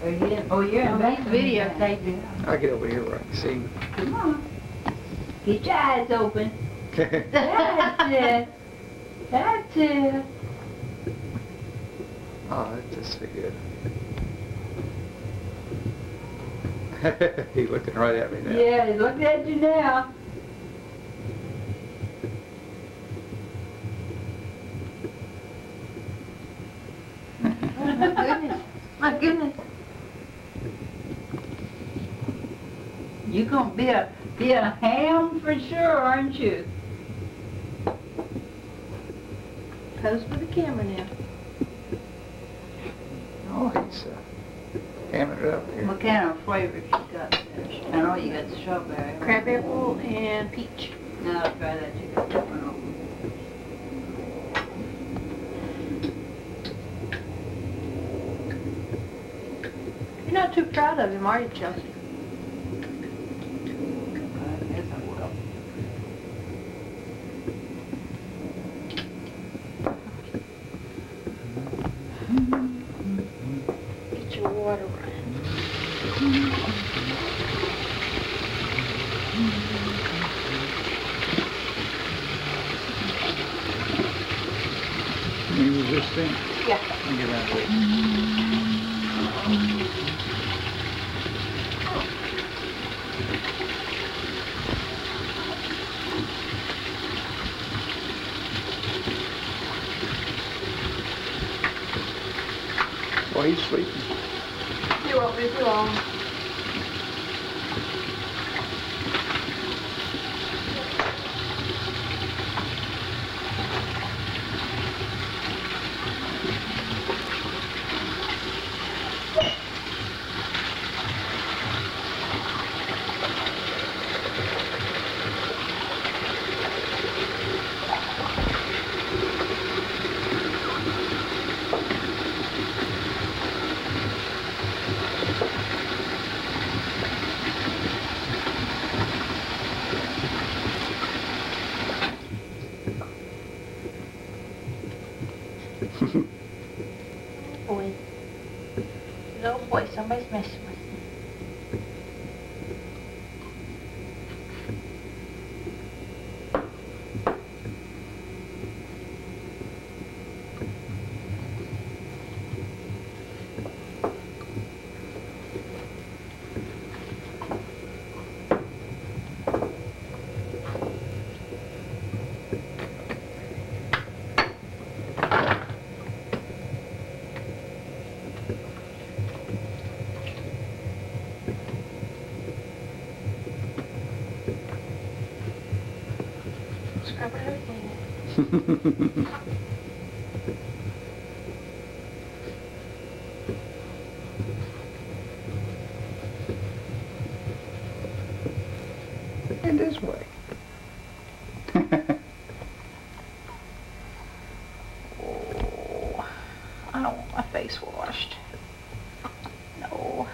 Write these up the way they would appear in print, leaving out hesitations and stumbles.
Oh, you're in back videotaping. I'll get over here where I can see him. Come on. Get your eyes open. That's it. That's it. Oh, that's just so good. He's looking right at me now. Yeah, he's looking at you now. Oh, my goodness. My goodness. You're gonna be a ham for sure, aren't you? Pose for the camera now. Oh, he's hamming it up here. What kind of flavors you got there? I know you got strawberry. Crab apple and peach. No, I'll try that. You got that one over. You're not too proud of him, are you, Chelsea? I guess I will. Get your water running. You use this thing? Yeah. Let me get around to it. Oh, he's sleeping. You won't be too long. Boy. Little boy, somebody's messing with him. Scrub everything. And this way. Oh, I don't want my face washed. No.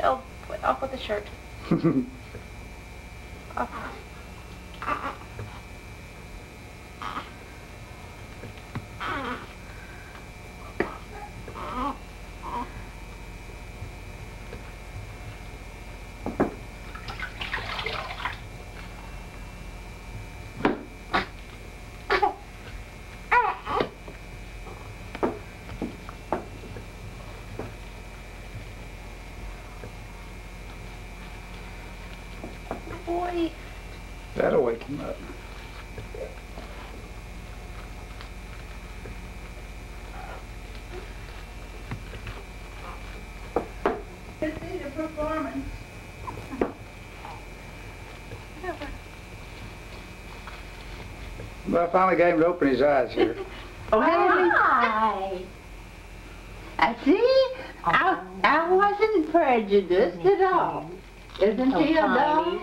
Oh, put off with the shirt. Off. Boy. That'll wake him up. This is your performance. Well, I finally got him to open his eyes here. Oh, hi. I see. I wasn't prejudiced at all. Isn't he a dog?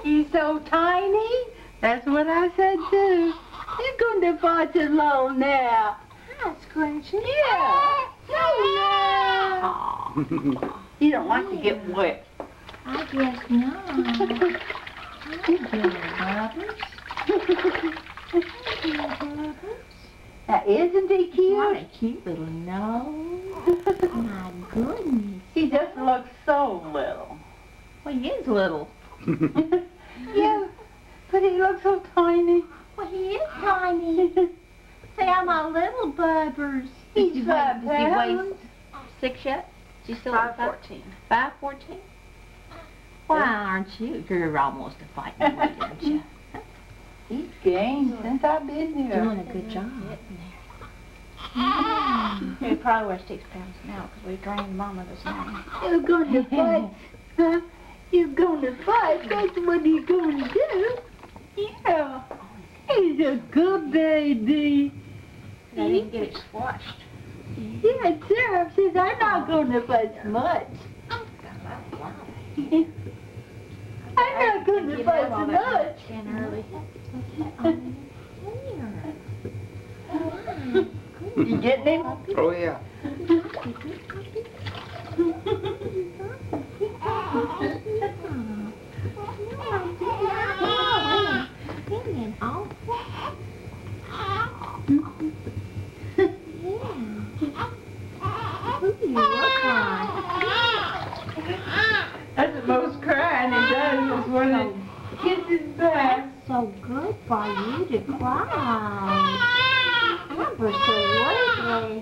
He's so tiny. That's what I said too. He's going to far too low now. Hi, Scrunchy. Yeah. No. You don't like to get wet. I guess not. I guess, Bubbles. isn't he What cute? a cute little nose. My goodness. He just looks so little. Well, he is little. Yeah, but he looks so tiny. Well, he is tiny. Say, I'm a little bubbers. He's 5 Does he weigh pounds. 6 yet? Is he still at 5'14". 5'14"? Why aren't you? You're almost a fighting weight, aren't you? He's gained since I've been here. Doing a good job. He probably weighs 6 pounds now because we drained Mama this morning. You're gonna fight, huh? You're gonna fight, that's what he's gonna do. Yeah, he's a good baby. They didn't get it squashed. Yeah, Sheriff says I'm not gonna fuss much. I'm not gonna fuss much. Early. You getting him? Oh, yeah. That's the most crying he does is when it kisses back. So good for you to cry. Amber so lovely.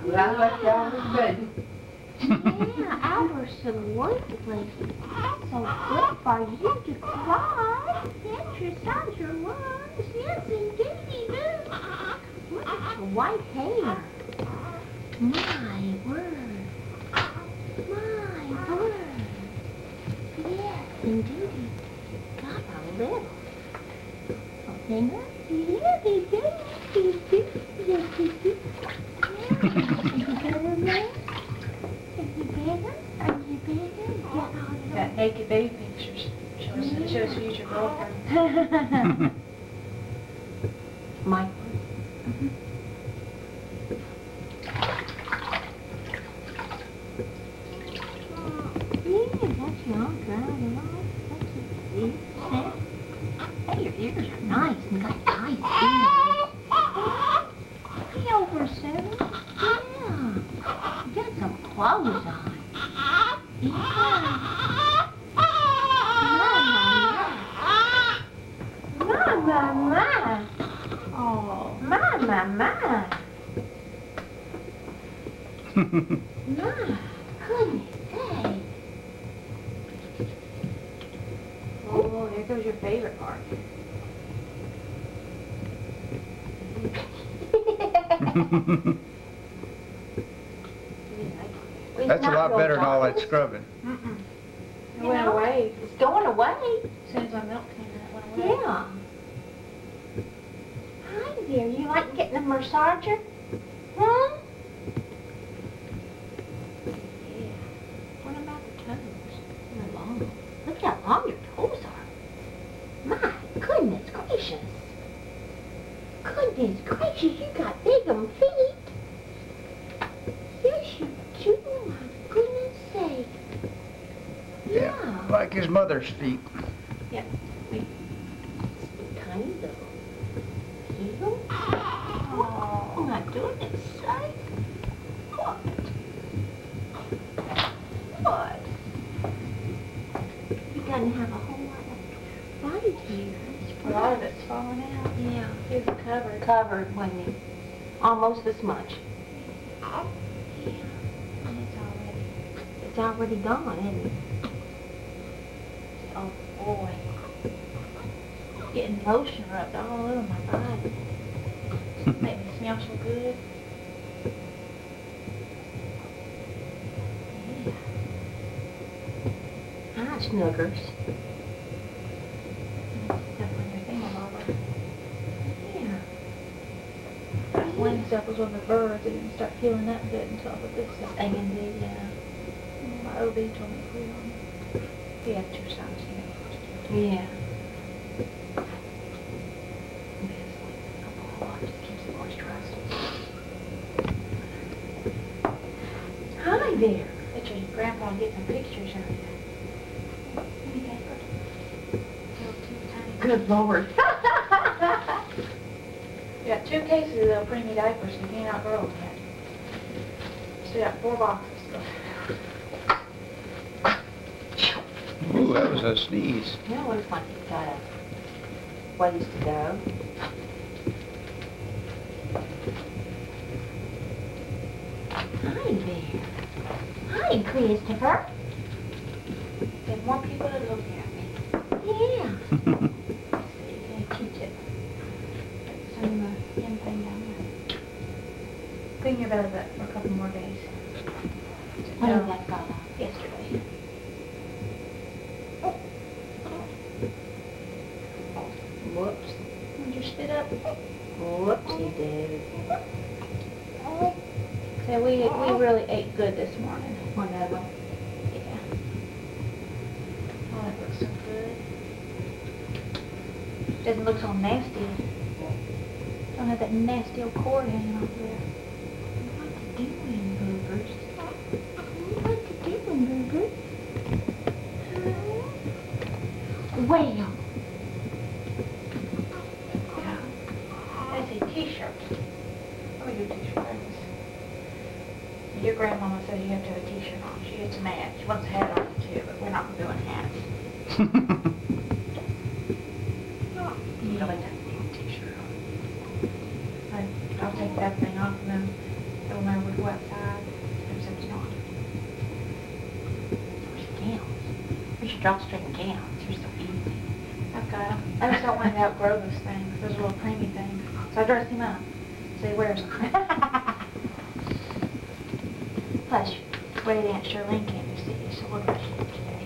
Well, I left y'all with baby. Yeah, Amber so lovely. So good for you to cry. Exercise your lungs. Yes, indeed you do. Look at your white hair. My word. My word. Yes, indeed. Got a little finger. Yeah, they do. They do. Yes, they do. Yeah. Are you better now? Are you better? Are you better? Yeah. Got naked baby pictures. Shows future girlfriend. Mike. Yeah, that's your arm driving off. That's it. See? Hey, your ears are nice and got nice ears. Hey, over, Sarah. Yeah. Get some clothes on. Yeah. My. Oh, my. My goodness, hey. Oh, there goes your favorite part. That's a lot better than all that scrubbing. It went away. It's going away. As soon as my milk came in, it went away. Yeah. Hi there, you like getting a massager? Huh? Yeah. What about the toes? They're long. Look how long your toes are. My goodness gracious. Goodness gracious, you got big feet. Yes, you do. My goodness sake. Yeah. Like his mother's feet. Tiny little heel. Oh, my goodness sake. What? What? He doesn't have a whole lot of body hair. A lot of it's falling out. Yeah. He's covered. Covered, wasn't he? Almost this much. Yeah. And It's already gone, isn't it? oh boy. Getting lotion rubbed all over my body. Make me smell so good. Hi, Snuggers. Stuff on your thingamabobber. Yeah. That wing stuff was with the birds. It didn't start healing up good until I put this stuff on. A&D, yeah. My OB told me to put it on. He had 2 sides, Yeah. Hi there. Bet your grandpa get some pictures of you. Good Lord. You got 2 cases of little preemie diapers and you can't outgrow them yet. Still got 4 boxes. Ooh, that was a sneeze. You know, looks like it's got a ways to go. Hi there. Hi, Christopher. There's more people that look at me. Yeah. Yeah, teach it. Some young thing down there. Clean your belly button for a couple more days. When did that fall off? Yesterday. Whoops. Would you spit up? Whoopsie did. So we really ate good this morning. One of them. Yeah. Oh, that looks so good. Doesn't look so nasty. Don't have that nasty old cord hanging off there. What you doing, Boobers? What you doing, Boobers? Well. That's a t-shirt. Let me do t-shirt. Your grandmama said you have to have a t-shirt on. She gets mad. She wants a hat on too, but we're not doing hats. You really don't need a t-shirt on. I'll take that thing off and then it'll know we go outside. There's something on. Where's the gowns? Where's your drawstring gowns? You're so easy. I've got them. I just don't want to outgrow those things. Those little preemie things. So I dress him up. So he wears them. Plus, great Aunt Charlene came to see you, so we'll dress you up today.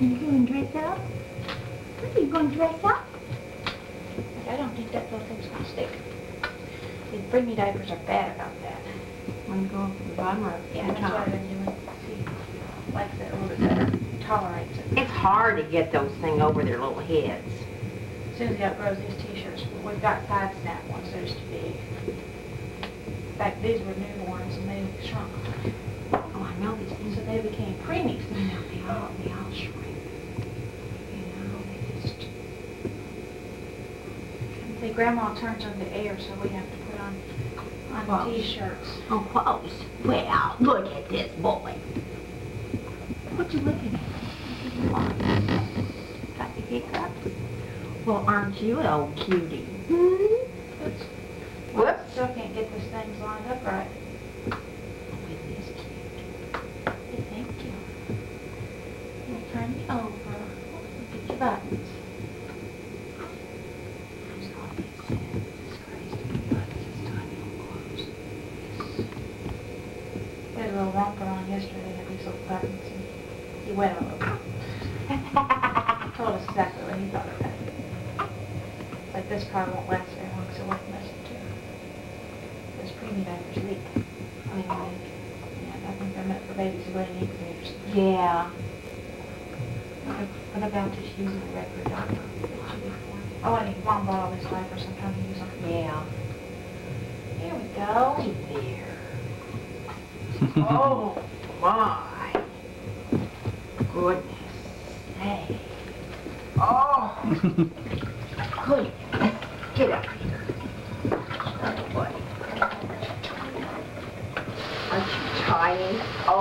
You going to dress up? What are you going to dress up? I don't think that little thing's going to stick. The preemie diapers are bad about that. Want to go up to the bottom or Yeah, the that's what I've top? been doing. See, likes it a little bit better. Tolerates it. It's hard to get those things over their little heads. As soon as he outgrows these t-shirts, we've got side snap ones. They're just too big. In fact, these were newborns and they shrunk. Oh, I know these things. So they became preemies. You know, they all shrink. You know, they just... See, Grandma turns on the air, so we have to put on Clothes. t-shirts. Oh, clothes. Well, look at this boy. What you looking at? Got the hiccups? Well, aren't you an old cutie? Oops. Whoops. Still can't get those things lined up right. Oh, it is cute. Hey, thank you. We'll turn you over. Look at your buttons. That's all they said. It's crazy. But it's tiny little clothes. We had a little romper on yesterday. Had these little buttons, and he went all over. Told us exactly what he thought of it. Like this probably won't last very long, so we'll mess it too. Those preemie diapers leak. I mean, leak. Yeah, I think they're meant for babies who wear incubators. Yeah. What about just using a regular diaper? Oh, and Mom bought all these diapers. I'm trying to use them. Yeah. Here we go. Right there. Oh, my. Goodness. Hey. Oh. Good. Get up here. Oh, buddy. Aren't you trying? Oh.